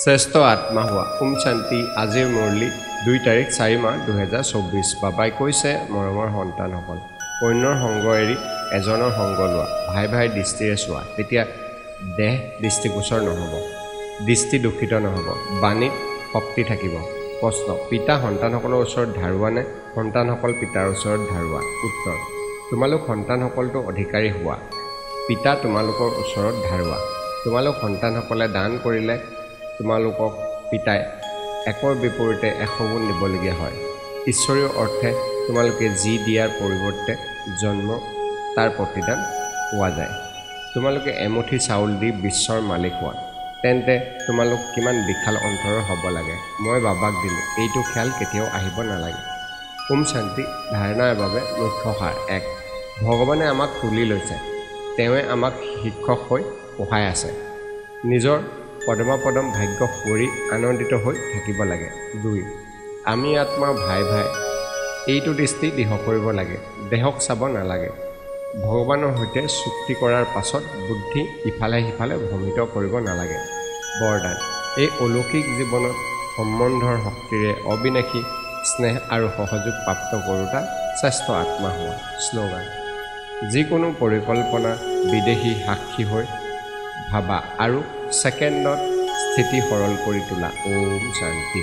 শ্ৰেষ্ঠ আত্মা হোৱা। ওম শান্তি। আজিৰ মুৰলী 2 তাৰিখ 4 মাহ 2024। বাবাই কৈছে, মৰমৰ সন্তানসকল, অন্যৰ সংগ এৰি এজনৰ সংগ লোৱা, ভাই ভাই দৃষ্টিৰে চোৱা, তেতিয়া দেহ দৃষ্টিগোচৰ নহ'ব, দৃষ্টি দূষিত নহ'ব, বাণীত শক্তি থাকিব। প্ৰশ্ন: পিতা সন্তানসকলৰ ওচৰত ধাৰুৱা নে সন্তানসকল পিতাৰ ওচৰত ধাৰুৱা? উত্তৰ: তোমালোক সন্তানসকলটো অধিকাৰী হোৱা, পিতা তোমালোকৰ ওচৰত ধাৰুৱা। তোমালোক সন্তানসকলে দান কৰিলে তোমালোকক পিতাই একৰ বিপৰীতে 100 গুণ দিবলগীয়া হয়। ঈশ্বৰীয় অৰ্থে তোমালোকে যি দিয়াৰ পৰিৱৰ্তে জন্ম তাৰ প্ৰতিদান পোৱা যায়। তোমালোকে এমুঠি চাউল দি বিশ্বৰ মালিক হোৱা, তেন্তে তোমালোক কিমান বিশাল অন্তৰৰ হ'ব লাগে। মই বাবাক দিলোঁ, এইটো খেয়াল কেতিয়াও আহিব নালাগে। ওম শান্তি। ধাৰণাৰ বাবে মুখ্য সাৰ। 1. ভগৱানে আমাক তুলি লৈছে, তেওঁৱে আমাক শিক্ষক হৈ পঢ়াই আছে। নিজৰ পদমাপদম ভাগ্য কৰি আনন্দিত হৈ থাকিব লাগে। 2. আমি আত্মাৰ ভাই ভাই, এইটো দৃষ্টি দৃঢ় কৰিব লাগে, দেহক চাব নালাগে। ভগৱানৰ সৈতে চুক্তি কৰাৰ পাছত বুদ্ধি ইফালে সিফালে ভ্ৰমিত কৰিব নালাগে। বৰদান: এই অলৌকিক জীৱনত সম্বন্ধৰ শক্তিৰে অবিনাশী স্নেহ আৰু সহযোগ প্ৰাপ্ত কৰোঁতা শ্ৰেষ্ঠ আত্মা হোৱা। শ্লোগান: যিকোনো পৰিকল্পনা বিদেশী সাক্ষী হৈ ভাবা আৰু ছেকেণ্ডত স্থিতি সৰল কৰি তোলা। ওম শান্তি।